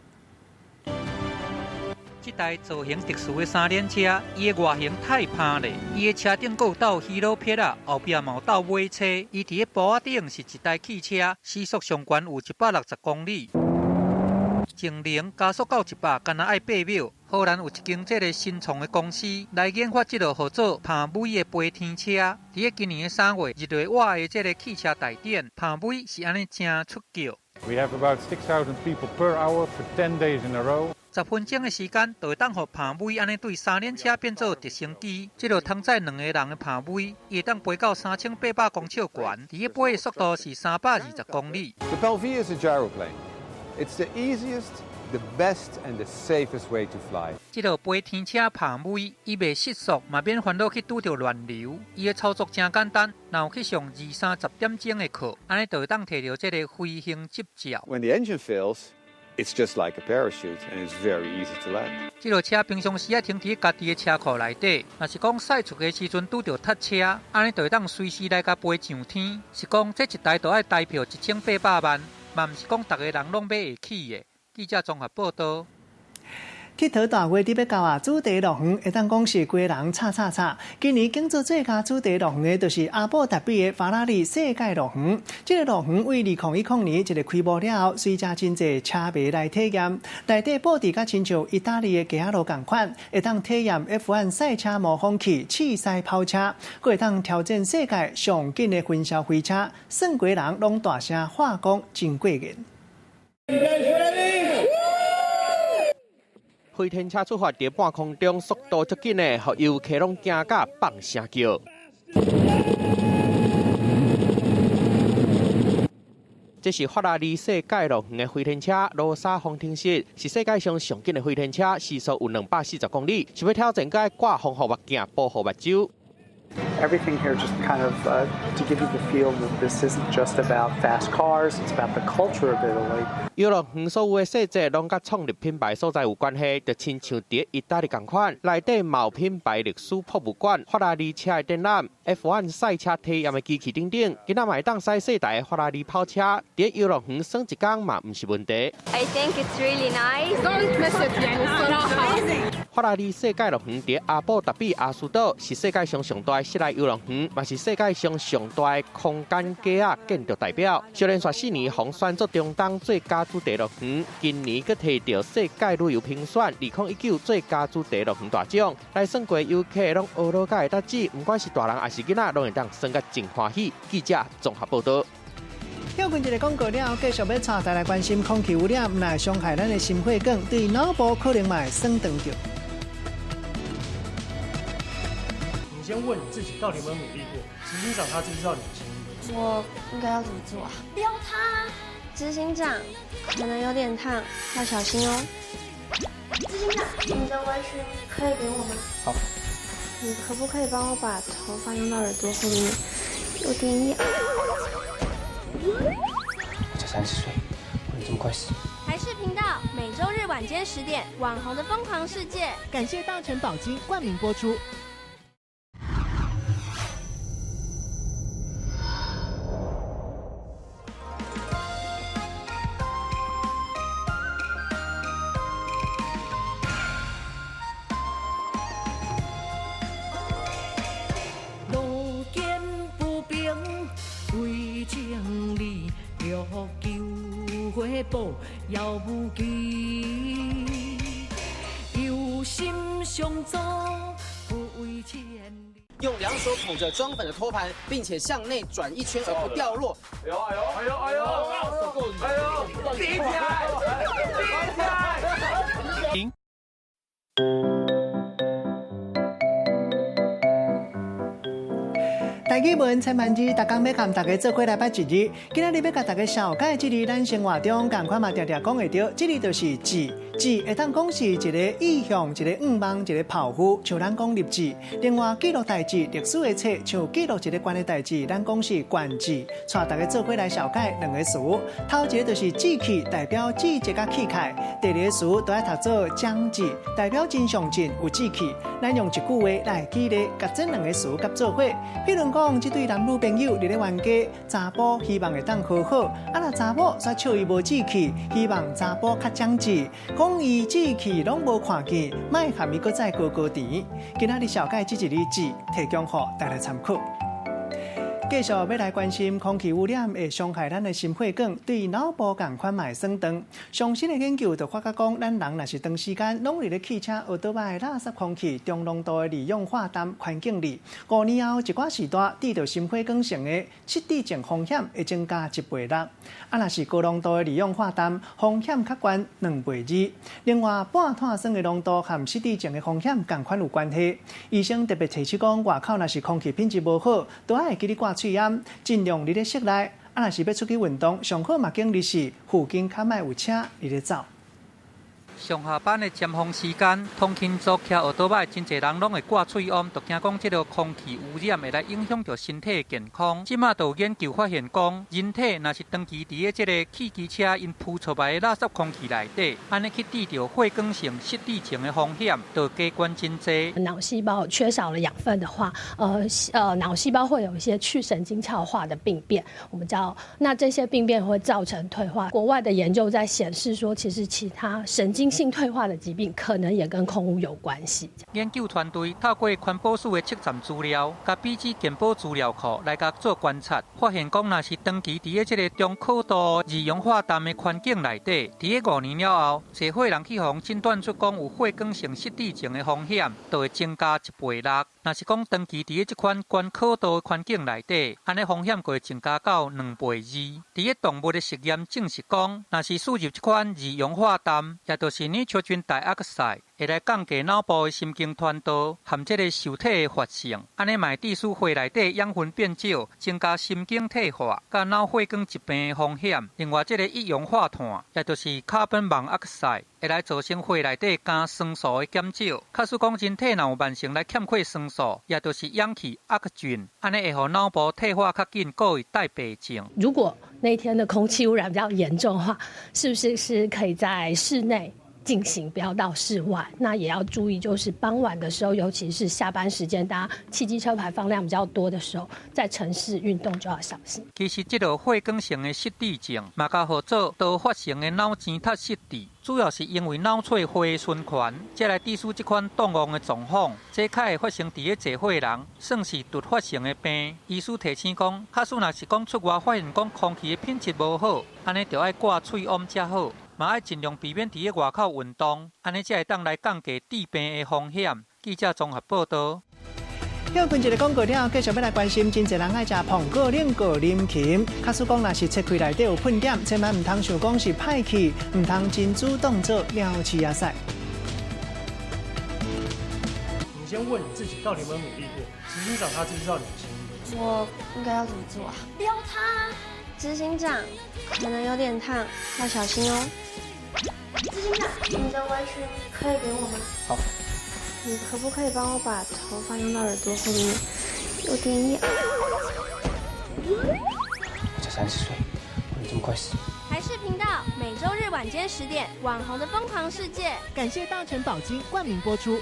这台造型特殊的三轮车，伊的外形太胖了，伊的车顶有斗希罗片啊，后壁嘛有斗尾车，伊伫个坡仔顶是一台汽车，时速上悬有160公里，静零加速到100，干那爱8秒。荷兰有一间这个新创的公司来研发这个号做胖尾的飞天车。伫个今年的3月，日内瓦的这个汽车大典，胖尾是安尼正出叫。We have about 6,000 people per hour for 10 days in a row. 10分钟的时间，就会当互胖尾安尼对三轮车变做直升机。这个通载2个人的胖尾，伊会当飞到3800公尺悬，伫个飞的速度是320公里。The Bellevue is a gyroplane. It's the easiest, the best, and the safest way to fly. 这个飞天车胖尾，伊袂失速，嘛免烦恼去拄着乱流。伊的操作真简单，若有去上20-30点钟的课，安尼就会当摕到这个飞行执照。When the engine fails, it's just like a parachute, and it's very easy to land. 这个车平常时啊停伫家己的车库内底，若是讲驶出的时阵拄着塞车，安尼就会当随时来甲飞上天。是讲这一台就要台票1800万，嘛毋是讲逐个人拢买会起的。记者综合报道。佚佗大会伫要到啊，主题乐园会当讲是规人叉。今年竞做最佳主题乐园的，就是阿布达比的法拉利世界乐园。这个乐园为2010年一个开幕了后，随着真侪车迷来体验，内底布置甲亲像意大利的街仔路同款，会当体验 F1 赛车模仿器气赛跑车，佫会当挑战世界上紧的云霄飞车，算规人拢大声话讲真过瘾。飞天车出发伫半空中，速度足紧的，互游客拢惊甲放声叫。这是法拉利世界乐园的飞天车罗莎方程式，是世界上上紧的飞天车，时速有240公里，想要挑战，该挂防护目镜保护目睭。Everything here just kind of to give you the feel that this isn't just about fast cars, it's about the culture of Italy. 游乐园所有的细节拢甲创立品牌所在有关系，就亲像伫意大利同款，内底嘛有品牌历史博物馆、法拉利车的展览、F1 赛车体验的机器等等，今仔嘛会当驶世代的法拉利跑车，伫游乐园耍一天嘛毋是问题。I think it's really nice. Don't miss it, Jen. 法拉利世界乐园伫阿布达比阿苏岛是世界上大的室内游乐园，嘛是世界上大的空间架建筑代表。就连续4年红选作中东最佳主题乐园，今年佫摕到世界旅游评选2019最佳主题乐园大奖。来算过游客拢学到甲会得志，不管是大人还是囡仔，拢会当算甲真欢喜。记者综合报道。休困一个广告了，继续要带大家来关心空气污染，来伤害咱的心血管，对脑部可能嘛会酸长着。你先问你自己，到底有没有努力过？执行长他知不知道你的心意？我应该要怎么做啊？不要他，执行长，可能有点烫，要小心哦。执行长，你的围裙可以给我吗？好。你可不可以帮我把头发用到耳朵后面？有点痒。我才30岁，不能这么快死。台视频道每周日晚间10点，《网红的疯狂世界》。感谢大成宝金冠名播出。路见不平为情理，欲救火报遥不及，有心相助不为千里。用2手捧着装粉的托盘，并且向内转1圈而不掉落。哎呦哎呦哎呦哎呦哎呦！顶起来！顶起来！停。台语文千万字，大家要跟大家做伙来捌一日。今仔日要甲大家小解这日咱生活中共款嘛常常讲会到，这日就是志。志会当讲是一个意向、一个愿望、一个抱负，像咱讲立志。另外记录代志、历史的册，像记录一个关的代志，咱讲是关志。带大家做伙来小解2个词。头一个就是志气，代表志一甲气概；第2个词都要读做将志，代表真上进有志气。咱用一句话来激励，甲这2个词甲做伙。譬如讲，这对男女朋友伫咧冤家，查甫希望会当和好，若查某煞笑伊无志气，希望查甫较将志。讲伊志气拢无看见，莫含伊搁再高高甜。今仔日小解这一日志，提供互大家参考。继续要来关心空气污染会伤害咱的心血管，对脑部共款嘛会酸长。上新的研究就发觉讲，咱人若是长时间拢伫咧汽车、奥多麦垃圾空气中浓度的二氧化氮环境里，5年后一寡时段，致到心血管性的失智症风险会增加1倍6。若是高浓度的二氧化氮，风险较悬2倍2。另外，半碳酸的浓度和失智症的风险共款有关系。医生特别提醒讲，外口若是空气品质无好，都爱记得挂喙炎，尽量伫咧室内。若是要出去运动，上好嘛建议是附近较莫有车伫咧走。上下班的尖峰时间，通勤族骑奥多麦，真侪人拢会挂喙炎，就惊讲这个空气污染会来影响到身体的健康。即马有研究发现讲，人体若是长期伫这个汽机车因扑出来的垃圾空气内底，安尼去致到血管性失智症的风险，就加悬真多。脑细胞缺少了养分的话，脑细胞会有一些去神经鞘化的病变，我们叫那这些病变会造成退化。国外的研究在显示说，其实其他神经性退化的疾病可能也跟空污有关系。研究团队透过环保署的测站资料，甲比起健保资料库来甲做观察，发现讲若是长期伫这个中高度二氧化氮的环境内底，伫5年了后，社会人去互诊断出讲有血管性失智症的风险，就会增加1倍6。若是讲长期伫这款高高度的环境内底，安尼风险就会增加到2倍2。伫动物的实验证实讲，若是输入这款二氧化氮，也就是就是nitrogen dioxide， 会来降低脑部的神经传导含这个受体的活性，安尼嘛致使血内底养分变少，增加神经退化、甲脑血管疾病的风险。另外，这个一氧化碳，也就是 carbon monoxide， 会来造成血内底肝酸素的减少。假使讲人体若有慢性来欠缺酸素，也就是氧气恶菌，安尼会互脑部退化较紧，还会带病症。如果那天的空气污染比较严重的话，是不是可以在室内进行，不要到室外？那也要注意，就是傍晚的时候，尤其是下班时间，大家汽机车排放量比较多的时候，在城市运动就要小心。其实，这个血管性的失智症，嘛甲合作多发性的脑前塔失智，主要是因为脑髓血循环，再来致使这款动物的状况，这较会发生伫个济岁人，算是突发性的病。医师提醒讲，假使若是讲出外发现讲空气的品质无好，安尼就要挂喙嗡才好。嘛要尽量避免伫个外口运动，安尼才会当来降低致病的风险。记者综合报道。休困一个广告了，继续要来关心，真侪人爱食苹果、冷果、啉芩。假使讲若是切开内底有喷点，千万唔通想讲是歹气，唔通真主动做鸟鼠仔赛。你先问你自己，到底有没有努力过？执行长他知不知道你的心意？我应该要怎么做啊？撩他！执行长，可能有点烫，要小心哦。执行长，你的围裙可以给我吗？好。你可不可以帮我把头发用到耳朵后面？有点痒。我才30岁，不能这么快死。台视频道每周日晚间10点，《网红的疯狂世界》。感谢大成宝金冠名播出。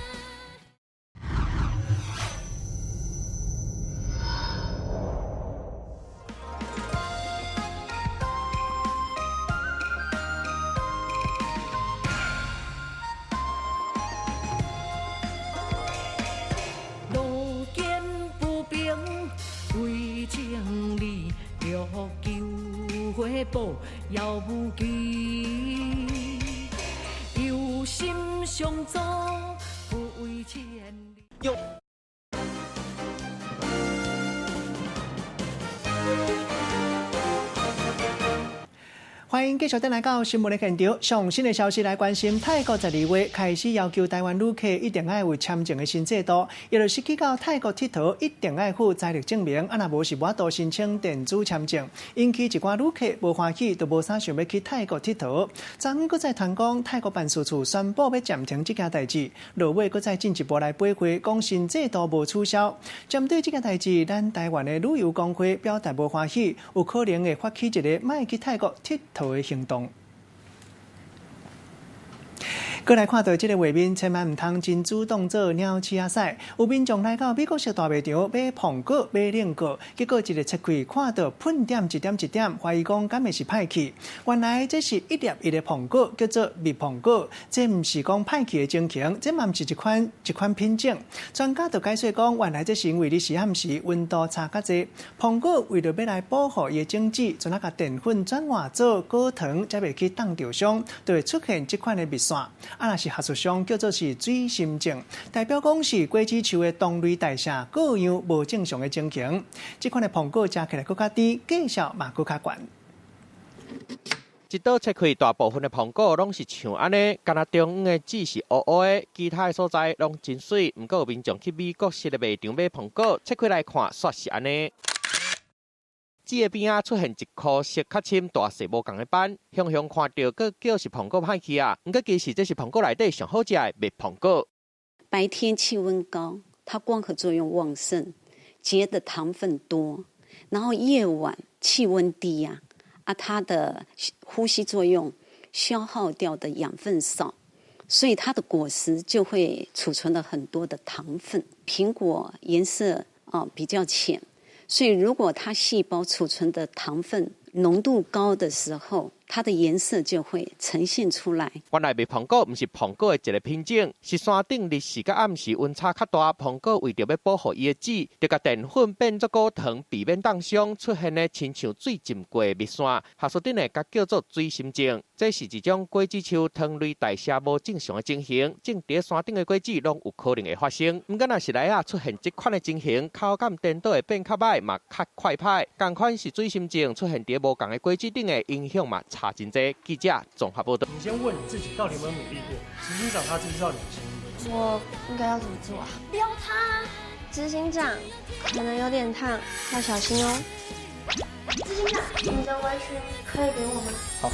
要不记，有心相助，不为千里。欢迎继续登来到新闻的现场。上新的消息来关心，泰国12月开始要求台湾旅客一定要有签证的新制度，也就是去到泰国佚佗一定要附财力证明，若无是无法度申请电子签证，引起一寡旅客无欢喜，就无啥想要去泰国佚佗。昨昏搁再传讲，泰国办事处宣布要暂停这件代志，落尾搁再进一步来驳回，讲新制度无取消。针对这件代志，咱台湾的旅游工会表达无欢喜，有可能会发起一个卖去泰国佚佗的行动。过来看到这个画面，千万唔通真主动做鸟鼠仔赛。有民众来到美国式大卖场买苹果、买冷果，结果一个切开，看到喷点一点一点，怀疑讲敢会是歹气。原来这是一粒一粒苹果，叫做蜜苹果。这唔是讲歹气的情形，这嘛唔是一款品种。专家就解释讲，原来这是因为你时暗时温度差较济，苹果为了要来保护伊的种子，就那个淀粉转化做果糖，才袂去冻着伤，就会出现这款的蜜线。若是学术上叫做是水心症，代表讲是果子树的动力代谢各样无正常的情形。这款的苹果吃起来更加低，价值嘛更加悬。一刀切开，大部分的苹果拢是像安尼，敢若中央的籽是乌乌的，其他的所在拢真水。不过有民众去美国式的卖场买苹果，切开来看，煞是安尼。籽的边仔出现一颗色较深、大细无同的斑，向看到佫叫是苹果歹去啊！不过其实这是苹果内底上好食的蜜苹果。白天气温高，它光合作用旺盛，结的糖分多，然后夜晚气温低啊，它的呼吸作用消耗掉的养分少，所以它的果实就会储存了很多的糖分。苹果颜色比较浅。所以，如果它细胞储存的糖分浓度高的时候，它的颜色就会呈现出来。原来蜜苹果不是苹果的一个品种，是山顶日时甲暗时温差较大，苹果为着要保护伊的籽，就甲淀粉变作果糖，避免冻伤，出现的亲像水浸过的蜜线，学术顶的甲叫做水心症。这是一种果子树糖类代谢无正常的情形，正伫山顶的果子拢有可能会发生。不过若是来出现这款的情形，口感颠倒会变较歹，嘛较快歹。同款是水心症出现伫无同的果子顶的影响嘛差差真多。记者综合报道。你先问你自己到底有没有努力过，执行长他知不知道你的心意？我应该要怎么做啊？撩他！执行长，可能有点烫，要小心哦。执行长，你的围裙可以给我吗？好。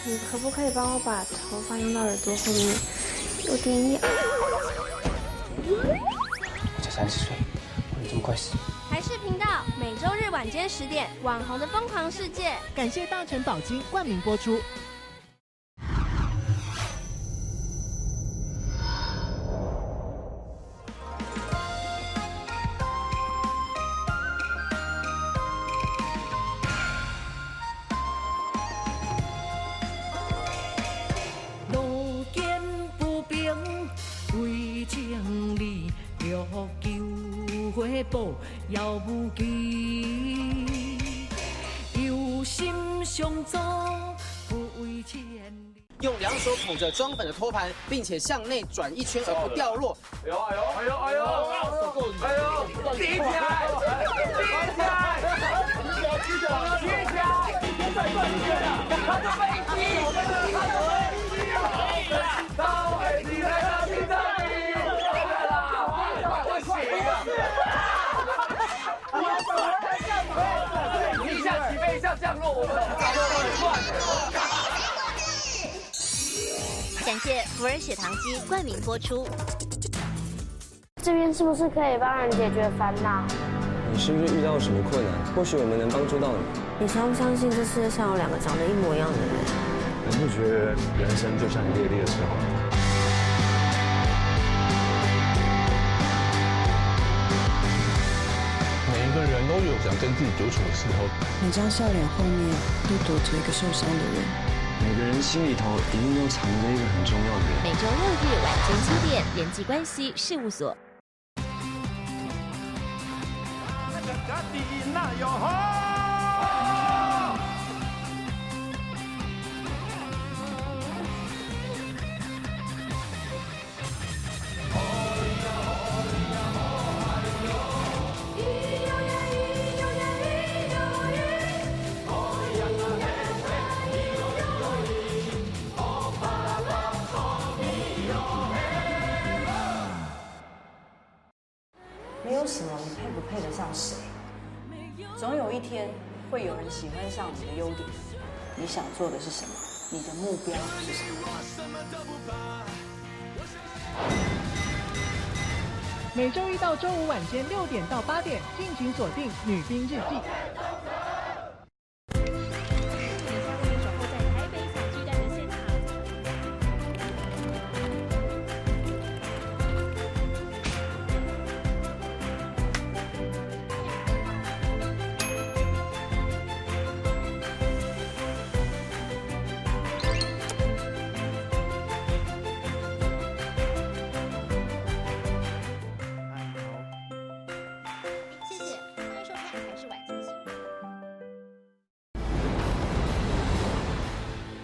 你可不可以帮我把头发用到耳朵后面？有点痒。我才30岁，我你这么快死？台视频道每周日晚间10点，《网红的疯狂世界》。感谢大成宝金冠名播出。路见不平为情理，欲求回报要无期。有心相助，不为千里。用2手捧着装粉的托盘，并且向内转一圈而不掉落。哎呦！提起来！他就飞机，到飞机来到心脏里，不行啊！一下起飞，一下降落，我们很乱。感谢福尔血糖机冠名播出。这边是不是可以帮人解决烦恼？你是不是遇到什么困难？或许我们能帮助到你。你相不相信这世界上有2个长得一模一样的人？你不觉得人生就像一列列车吗？每一个人都有想跟自己独处的时候。每张笑脸后面都躲着一个受伤的人。每个人心里头一定都藏着一个很重要的人。每周6日晚间7点，人际关系事务所。没有什么你配不配得上谁，总有一天会有人喜欢上你的优点。你想做的是什么？你的目标是什么？每周1到周5晚间6点到8点，敬请锁定《女兵日记》。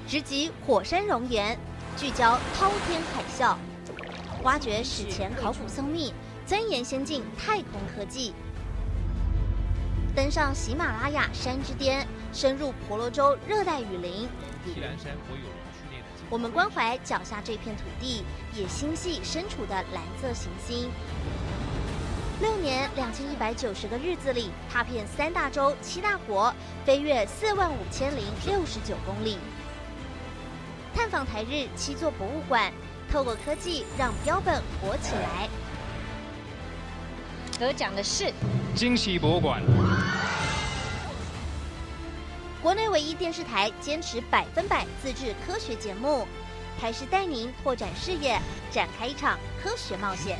直击火山熔岩，聚焦滔天海啸，挖掘史前考古僧密，钻研先进太空科技，登上喜马拉雅山之巅，深入婆罗洲热带雨林。我们关怀脚下这片土地，也心系身处的蓝色行星。6年2190个日子里，踏遍3大洲7大国，飞越45069公里。探访台日7座博物馆，透过科技让标本活起来。得奖的是惊喜博物馆，国内唯一电视台坚持100%自制科学节目，台视带您拓展视野，展开一场科学冒险。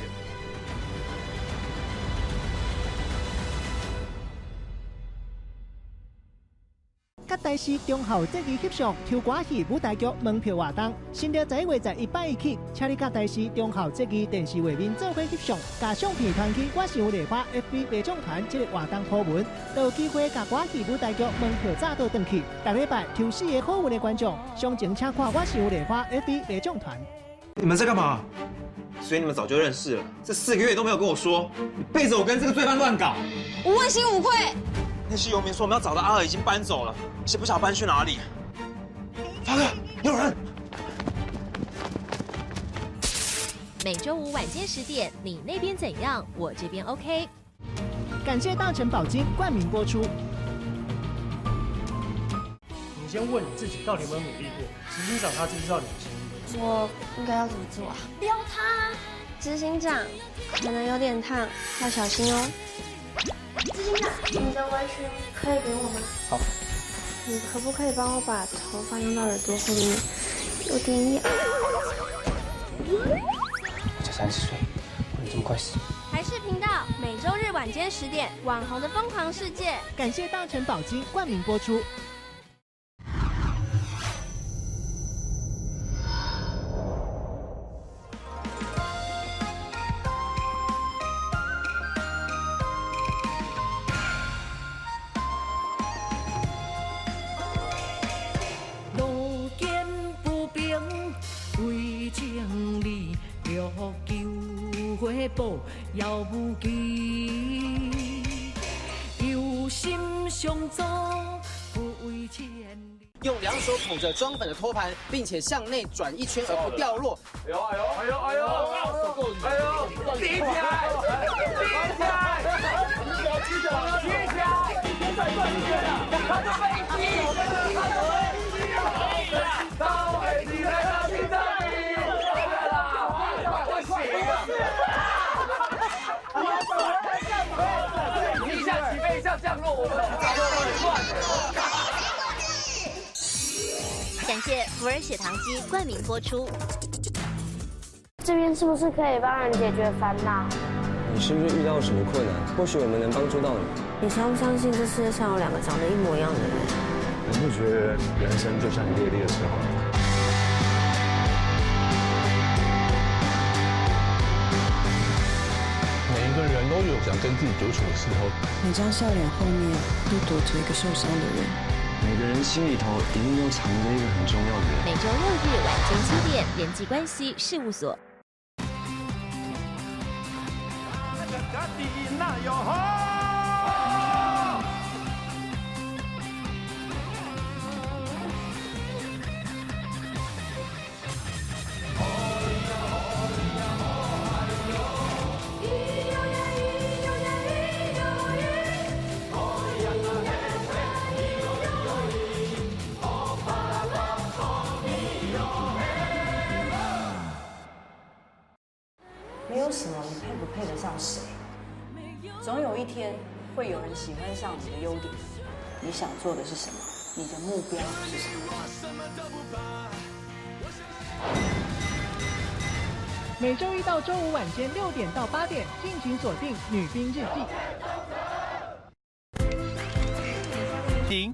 甲台视中校节日翕相，抽歌戏舞台剧门票活动，新的11月11日起，请你甲台视中校节日电视画面做伙翕相，甲相片传去我想丽花 FB 卖奖团这个活动图文，就有机会甲歌戏舞台剧门票早倒转去。下礼拜抽4个好运的观众，详情请看我想丽花 FB 卖奖团。你们在干嘛？所以你们早就认识了，这4个月都没有跟我说，你背着我跟这个罪犯乱搞，我问心无愧。那些游民说我们要找的阿尔已经搬走了，也不晓得搬去哪里。有人！每周五晚间10点，你那边怎样？我这边 OK。感谢大成宝金冠名播出。你先问你自己，到底有没有努力过？执行长他知不知道你的心意？我应该要怎么做啊？撩他！执行长，可能有点烫，要小心哦。执行长，你的围裙可以给我吗？好。你可不可以帮我把头发用到耳朵后面？有点痒。我才30岁，不能这么快死。台视频道每周日晚间10点，网红的疯狂世界。感谢大成宝金冠名播出。路见不平为情理，欲求回报要不及，有心相助不为千里。用2手捧着装粉的托盘，并且向内转一圈而不掉落。哎呦哎呦哎呦哎呦！哎呦，立起来！立起来！举起来！举起来！再转一圈啊！他就飞机，他就飞机了！到飞机来到心脏里，快行啊！一下起飞，一下降落，我们掌握很乱。感谢福尔血糖机冠名播出。这边是不是可以帮人解决烦恼？你是不是遇到什么困难？或许我们能帮助到你。你相不相信这世界上有2个长得一模一样的人？你不觉得人生就像列车吗？每一个人都有想跟自己独处的时候。每张笑脸后面都躲着一个受伤的人。每个人心里头一定都藏着一个很重要的人。每周6日晚间7点，人际关系事务所。没有什么你配不配得上谁，总有一天会有人喜欢上你的优点。你想做的是什么？你的目标是什么？每周一到周五晚间6点到8点，敬请锁定《女兵日记》。停。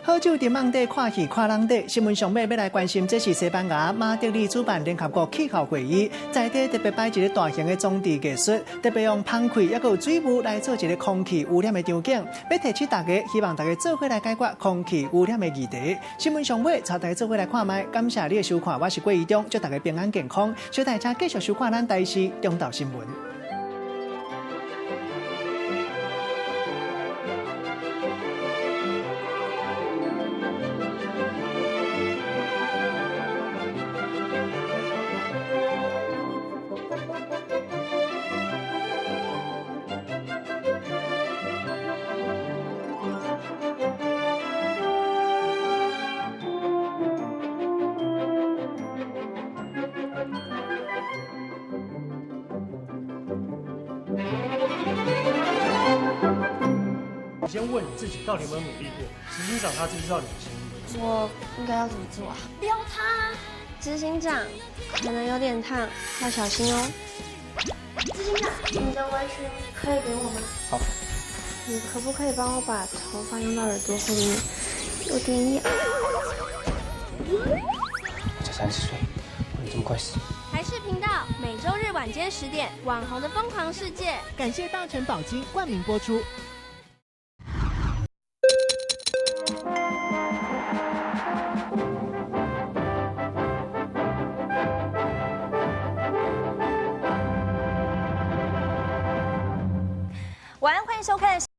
好久伫网底看戏看人底，新闻上尾要来关心，这是西班牙马德里主办联合国气候会议，在地特别摆一个大型的装置艺术，特别用喷气也有水雾来做一个空气污染的场景，要提醒大家，希望大家做伙来解决空气污染的议题。新闻上尾，带大家做伙来看卖，感谢你的收看，我是郭义忠，祝大家平安健康，小大家继续收看咱台视中道新闻。你先问你自己，到底有没有努力过？执行长他知不知道你的心意？我应该要怎么做啊？撩他！执行长，可能有点烫，要小心哦。执行长，你的围裙可以给我吗？好。你可不可以帮我把头发用到耳朵后面？有点痒。我才30岁，不能这么快死。台视频道每周日晚间10点，网红的疯狂世界。感谢大成宝金冠名播出。晚安，欢迎迎收看。